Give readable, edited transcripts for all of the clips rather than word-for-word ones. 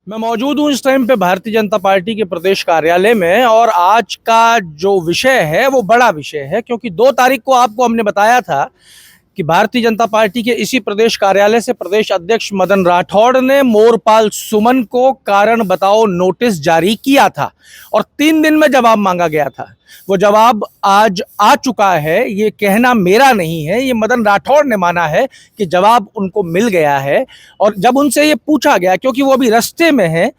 मैं मौजूद हूं इस टाइम पे भारतीय जनता पार्टी के प्रदेश कार्यालय में और आज का जो विषय है वो बड़ा विषय है क्योंकि 2 तारीख को आपको हमने बताया था कि भारतीय जनता पार्टी के इसी प्रदेश कार्यालय से प्रदेश अध्यक्ष मदन राठौड़ ने मोरपाल सुमन को कारण बताओ नोटिस जारी किया था और 3 दिन में जवाब मांगा गया था। वो जवाब आज आ चुका है। ये कहना मेरा नहीं है, ये मदन राठौड़ ने माना है कि जवाब उनको मिल गया है। और जब उनसे ये पूछा गया, क्योंकि वो अभी रास्ते में है,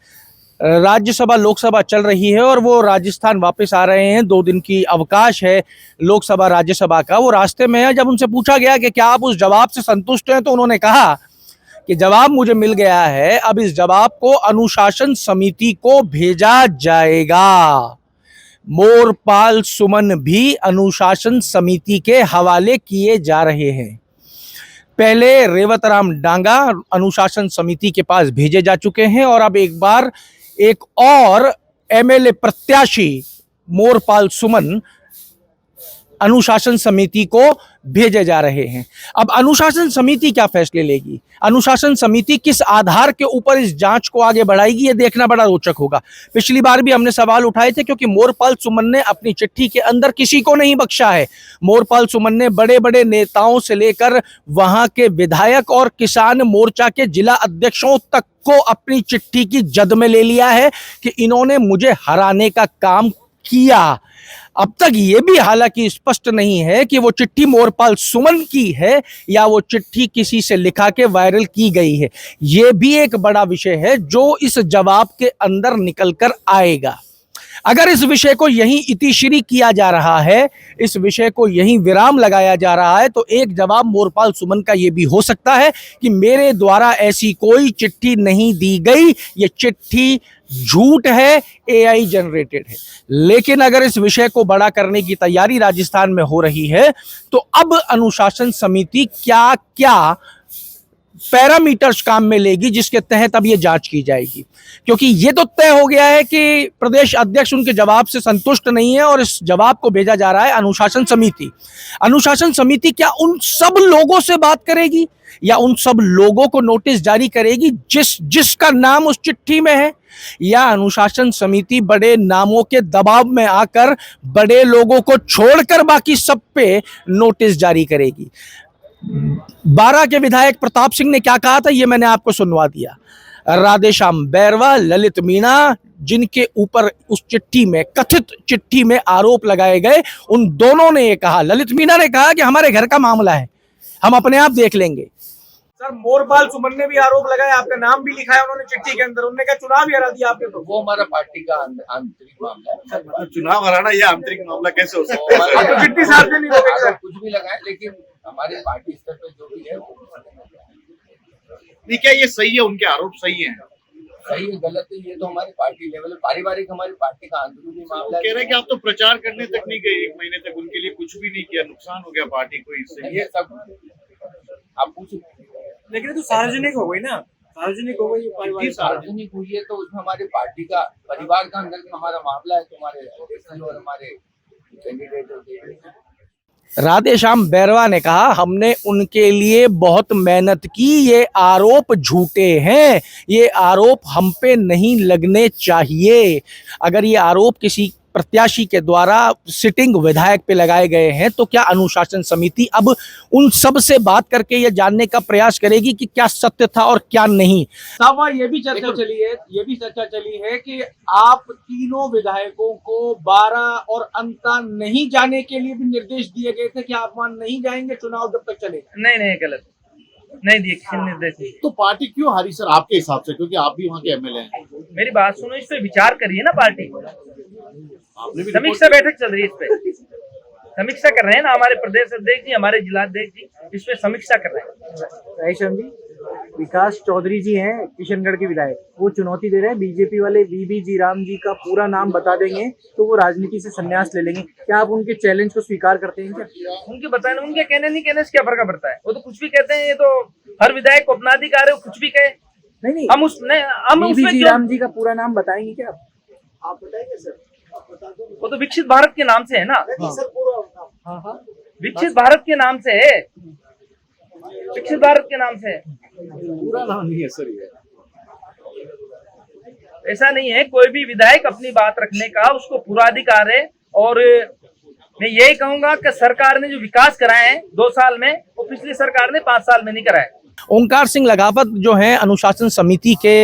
राज्यसभा लोकसभा चल रही है और वो राजस्थान वापस आ रहे हैं, 2 दिन की अवकाश है लोकसभा राज्यसभा का, वो रास्ते में है। जब उनसे पूछा गया कि क्या आप उस जवाब से संतुष्ट हैं, तो उन्होंने कहा कि जवाब मुझे मिल गया है, अब इस जवाब को अनुशासन समिति को भेजा जाएगा। मोरपाल सुमन भी अनुशासन समिति के हवाले किए जा रहे हैं। पहले रेवतराम डांगा अनुशासन समिति के पास भेजे जा चुके हैं और अब एक बार एक और एमएलए प्रत्याशी मोरपाल सुमन अनुशासन समिति को भेजे जा रहे हैं। अब अनुशासन समिति क्या फैसले लेगी, अनुशासन समिति किस आधार के ऊपर इस जांच को आगे बढ़ाएगी, ये देखना बड़ा रोचक होगा। पिछली बार भी हमने सवाल उठाए थे क्योंकि मोरपाल सुमन ने अपनी चिट्ठी के अंदर किसी को नहीं बख्शा है। मोरपाल सुमन ने बड़े बड़े नेताओं से लेकर वहां के विधायक और किसान मोर्चा के जिला अध्यक्षों तक को अपनी चिट्ठी की जद में ले लिया है कि इन्होंने मुझे हराने का काम किया। अब तक ये भी हालांकि स्पष्ट नहीं है कि वो चिट्ठी मोरपाल सुमन की है या वो चिट्ठी किसी से लिखा के वायरल की गई है। ये भी एक बड़ा विषय है जो इस जवाब के अंदर निकल कर आएगा। अगर इस विषय को यहीं इतिश्री किया जा रहा है, इस विषय को यहीं विराम लगाया जा रहा है, तो एक जवाब मोरपाल सुमन का यह भी हो सकता है कि मेरे द्वारा ऐसी कोई चिट्ठी नहीं दी गई, ये चिट्ठी झूठ है, एआई जनरेटेड है। लेकिन अगर इस विषय को बड़ा करने की तैयारी राजस्थान में हो रही है, तो अब अनुशासन समिति क्या क्या पैरामीटर्स काम में लेगी जिसके तहत अब ये जांच की जाएगी। क्योंकि ये तो तय हो गया है कि प्रदेश अध्यक्ष उनके जवाब से संतुष्ट नहीं है और इस जवाब को भेजा जा रहा है अनुशासन समिति। अनुशासन समिति क्या उन सब लोगों से बात करेगी या उन सब लोगों को नोटिस जारी करेगी जिसका नाम उस चिट्ठी में है, या अनुशासन समिति बड़े नामों के दबाव में आकर बड़े लोगों को छोड़कर बाकी सब पे नोटिस जारी करेगी। बारां के विधायक प्रताप सिंह ने क्या कहा था, ये मैंने आपको सुनवा दिया। राधेश्याम बैरवा, ललित मीणा, जिनके ऊपर उस चिट्ठी में, कथित चिट्ठी में आरोप लगाए गए, उन दोनों ने ये कहा। ललित मीणा ने कहा कि हमारे घर का मामला है, हम अपने आप देख लेंगे। सर, मोरपाल सुमन ने भी आरोप लगाया, आपका नाम भी लिखा है उन्होंने चिट्ठी के अंदर, उन्होंने कहा चुनाव ही हरा दिया आपने। तो वो हमारा पार्टी का आंतरिक मामला है। चुनाव हराना ये आंतरिक मामला कैसे हो सकता है? तो चिट्ठी साथ में नहीं लगाए, कुछ भी लगाए, लेकिन हमारे पार्टी स्तर पे जो भी है वो नहीं। क्या ये सही है, उनके आरोप सही है? सही है गलत है, ये तो हमारी पार्टी लेवल, पारिवारिक हमारी पार्टी का आंदोलन मामला कह रहे हैं कि आप तो प्रचार करने तक नहीं गए, 1 महीने तक उनके लिए कुछ भी नहीं किया, नुकसान हो गया पार्टी को इससे। ये सब आप पूछ, लेकिन तो सार्वजनिक हो गई ना, सार्वजनिक हो गई, सार्वजनिक हुई है तो उसमें हमारे पार्टी का परिवार का अंदर हमारा मामला है, तुम्हारे अध्यक्ष और हमारे कैंडिडेट। राधेश्याम बैरवा ने कहा हमने उनके लिए बहुत मेहनत की, ये आरोप झूठे हैं, ये आरोप हम पे नहीं लगने चाहिए। अगर ये आरोप किसी प्रत्याशी के द्वारा सिटिंग विधायक पे लगाए गए हैं तो क्या अनुशासन समिति अब उन सब से बात करके ये जानने का प्रयास करेगी कि क्या सत्य था और क्या नहीं। साहब, ये भी चर्चा चली है कि आप तीनों विधायकों को बारा और अंता नहीं जाने के लिए भी निर्देश दिए गए थे कि आप वहां नहीं जाएंगे चुनाव जब तक चले। नहीं, गलत नहीं दिए, किसी निर्देश नहीं। तो पार्टी क्यों हारी सर आपके हिसाब से, क्योंकि आप भी वहाँ के एमएलए हैं? मेरी बात सुनो, इस पे विचार करिए ना। पार्टी आपने भी समीक्षा बैठक चल रही है, इस पे समीक्षा कर रहे हैं ना हमारे प्रदेश अध्यक्ष जी, हमारे जिलाध्यक्ष जी, इस पे समीक्षा कर रहे हैं। राधेश्याम जी, विकास चौधरी जी हैं किशनगढ़ के विधायक, वो चुनौती दे रहे हैं बीजेपी वाले वीबी जी राम जी का पूरा नाम बता देंगे तो वो राजनीति से संन्यास ले लेंगे। क्या आप उनके चैलेंज को स्वीकार करते हैं? क्या उनके बताए, उनके कहने नहीं कहने से क्या फर्क पड़ता है? वो तो कुछ भी कहते हैं, ये तो हर विधायक को अपना अधिकार है, वो कुछ भी कहे। नहीं, हम वीबी जी राम जी का पूरा नाम बताएंगे क्या आप बताएंगे सर? वो तो विकसित भारत के नाम से है ना। विकसित भारत के नाम से है, विकसित भारत के नाम से। पूरा नाम नहीं है सर ये। ऐसा नहीं है, कोई भी विधायक अपनी बात रखने का उसको पूरा अधिकार है। और मैं यही कहूंगा कि सरकार ने जो विकास कराए हैं 2 साल में, वो पिछली सरकार ने 5 साल में नहीं कराए। ओंकार सिंह लखावत जो है अनुशासन समिति के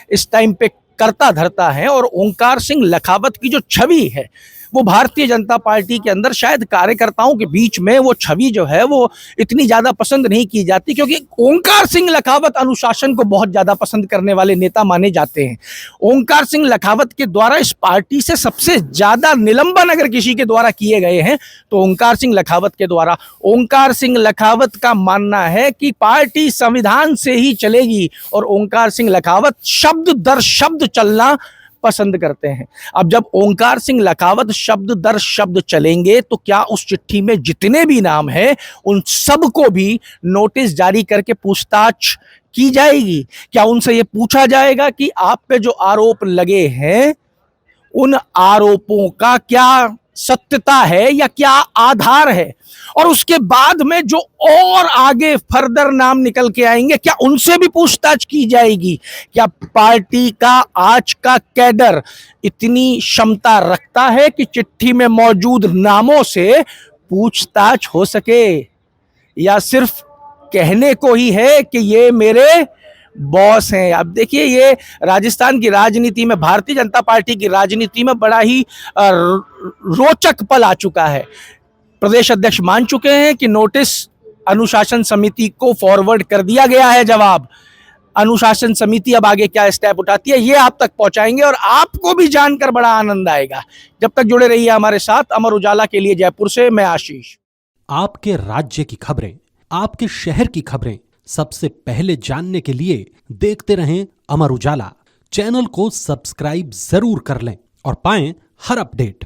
इस टाइम पे करता धरता है, और ओंकार सिंह लखावत की जो छवि है वो भारतीय जनता पार्टी के अंदर शायद कार्यकर्ताओं के बीच में वो छवि जो है वो इतनी ज़्यादा पसंद नहीं की जाती, क्योंकि ओंकार सिंह लखावत अनुशासन को बहुत ज़्यादा पसंद करने वाले नेता माने जाते हैं। ओंकार सिंह लखावत के द्वारा इस पार्टी से सबसे ज़्यादा निलंबन अगर किसी के द्वारा किए गए हैं तो ओंकार सिंह लखावत के द्वारा। ओंकार सिंह लखावत का मानना है कि पार्टी संविधान से ही चलेगी, और ओंकार सिंह लखावत शब्द दर शब्द चलना पसंद करते हैं। अब जब ओंकार सिंह लखावत शब्द दर शब्द चलेंगे तो क्या उस चिट्ठी में जितने भी नाम हैं उन सबको भी नोटिस जारी करके पूछताछ की जाएगी? क्या उनसे ये पूछा जाएगा कि आप पे जो आरोप लगे हैं उन आरोपों का क्या सत्यता है या क्या आधार है? और उसके बाद में जो और आगे फर्दर नाम निकल के आएंगे क्या उनसे भी पूछताछ की जाएगी? क्या पार्टी का आज का कैडर इतनी क्षमता रखता है कि चिट्ठी में मौजूद नामों से पूछताछ हो सके, या सिर्फ कहने को ही है कि ये मेरे बॉस हैं? अब देखिए, ये राजस्थान की राजनीति में, भारतीय जनता पार्टी की राजनीति में बड़ा ही रोचक पल आ चुका है। प्रदेश अध्यक्ष मान चुके हैं कि नोटिस अनुशासन समिति को फॉरवर्ड कर दिया गया है। जवाब अनुशासन समिति अब आगे क्या स्टेप उठाती है ये आप तक पहुंचाएंगे, और आपको भी जानकर बड़ा आनंद आएगा। जब तक जुड़े रहिए हमारे साथ। अमर उजाला के लिए जयपुर से मैं आशीष। आपके राज्य की खबरें, आपके शहर की खबरें सबसे पहले जानने के लिए देखते रहें अमर उजाला। चैनल को सब्सक्राइब जरूर कर लें और पाएं हर अपडेट।